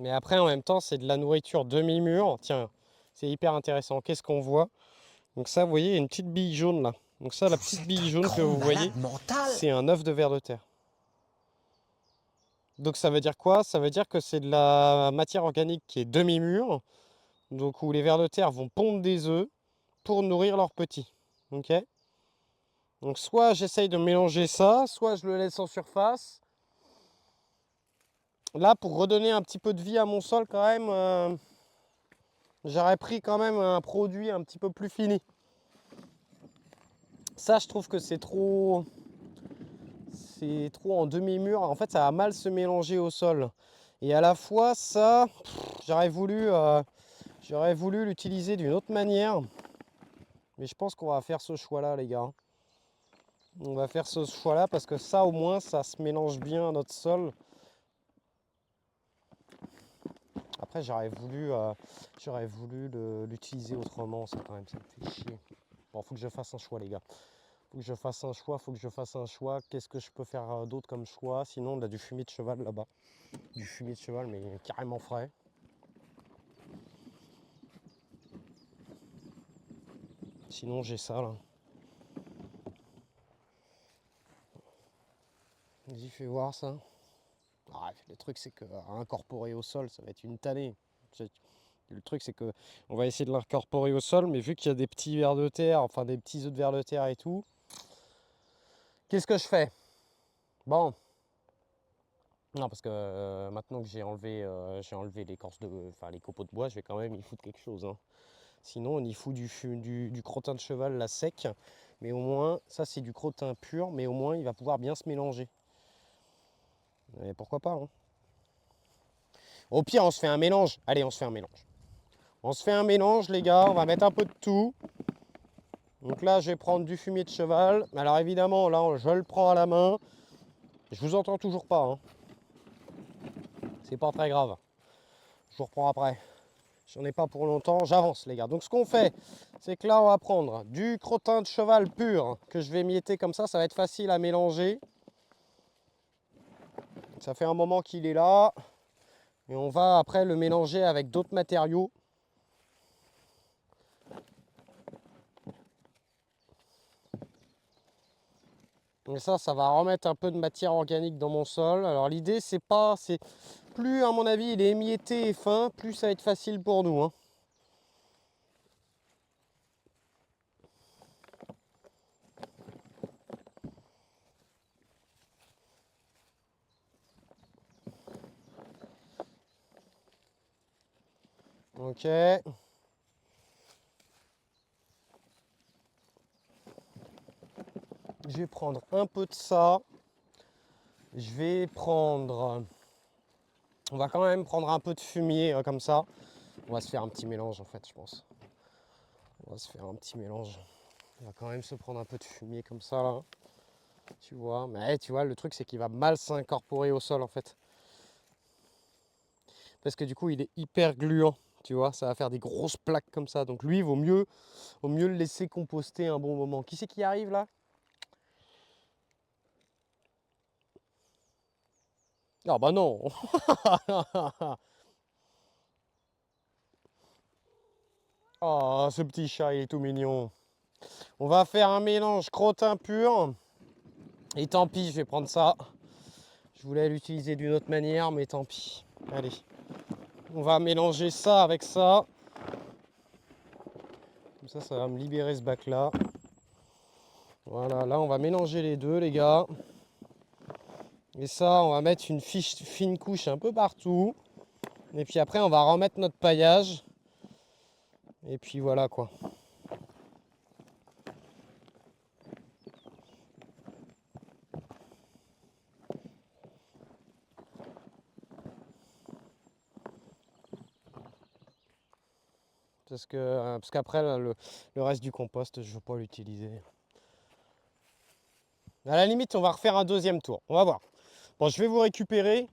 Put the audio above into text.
Mais après, en même temps, c'est de la nourriture demi-mûre. Tiens, c'est hyper intéressant. Qu'est-ce qu'on voit? Donc ça, vous voyez, il y a une petite bille jaune là. Donc ça, la Vous petite êtes bille un jaune que grand vous voyez, malade mental. c'est un œuf de ver de terre. Donc ça veut dire quoi? Ça veut dire que c'est de la matière organique qui est demi-mûre, donc où les vers de terre vont pondre des œufs pour nourrir leurs petits. Ok? Donc soit j'essaye de mélanger ça, soit je le laisse en surface. Là, pour redonner un petit peu de vie à mon sol quand même, j'aurais pris quand même un produit un petit peu plus fini. Ça, je trouve que c'est trop en demi-mûre. En fait, ça va mal se mélanger au sol. Et à la fois, ça, j'aurais voulu l'utiliser d'une autre manière. Mais je pense qu'on va faire ce choix-là, les gars. On va faire ce choix-là parce que ça, au moins, ça se mélange bien à notre sol. Après, j'aurais voulu l'utiliser autrement, ça quand même, ça me fait chier. Bon, faut que je fasse un choix, les gars. Faut que je fasse un choix, faut que je fasse un choix. Qu'est-ce que je peux faire d'autre comme choix? Sinon, on a du fumier de cheval là-bas. Du fumier de cheval, mais carrément frais. Sinon, j'ai ça, là. Vas-y, fais voir ça. Ah, le truc, c'est qu'à incorporer au sol, ça va être une tannée. Le truc, c'est que on va essayer de l'incorporer au sol, mais vu qu'il y a des petits vers de terre, enfin des petits œufs de vers de terre et tout, qu'est-ce que je fais? Bon, non, parce que maintenant que j'ai enlevé l'écorce enfin les copeaux de bois, je vais quand même y foutre quelque chose, hein. Sinon, on y fout du crottin de cheval là sec, mais au moins, ça c'est du crottin pur, mais au moins il va pouvoir bien se mélanger. Et pourquoi pas, hein. Au pire, on se fait un mélange. Allez, on se fait un mélange. On se fait un mélange, les gars. On va mettre un peu de tout. Donc là, je vais prendre du fumier de cheval. Alors évidemment, là, je le prends à la main. Je vous entends toujours pas, hein. C'est pas très grave. Je vous reprends après. J'en ai pas pour longtemps. J'avance, les gars. Donc ce qu'on fait, c'est que là, on va prendre du crottin de cheval pur que je vais mietter comme ça. Ça va être facile à mélanger. Ça fait un moment qu'il est là. Et on va après le mélanger avec d'autres matériaux. Et ça va remettre un peu de matière organique dans mon sol. Alors l'idée, c'est plus à mon avis il est émietté et fin, plus ça va être facile pour nous, hein. Ok. Je vais prendre un peu de ça. Je vais prendre. On va quand même prendre un peu de fumier comme ça. On va se faire un petit mélange en fait, je pense. On va se faire un petit mélange. On va quand même se prendre un peu de fumier comme ça là. Tu vois. Mais tu vois, le truc c'est qu'il va mal s'incorporer au sol en fait. Parce que du coup il est hyper gluant. Tu vois, ça va faire des grosses plaques comme ça. Donc lui, vaut mieux le laisser composter un bon moment. Qui c'est qui arrive là? Ah bah non. Oh, ce petit chat, il est tout mignon. On va faire un mélange crottin pur. Et tant pis, je vais prendre ça. Je voulais l'utiliser d'une autre manière, mais tant pis. Allez. On va mélanger ça avec ça. Comme ça va me libérer ce bac-là. Voilà, là, on va mélanger les deux, les gars. Et ça, on va mettre une fine couche un peu partout. Et puis après, on va remettre notre paillage. Et puis voilà, quoi. Parce qu'après, le reste du compost, je ne veux pas l'utiliser. À la limite, on va refaire un deuxième tour. On va voir. Bon, je vais vous récupérer.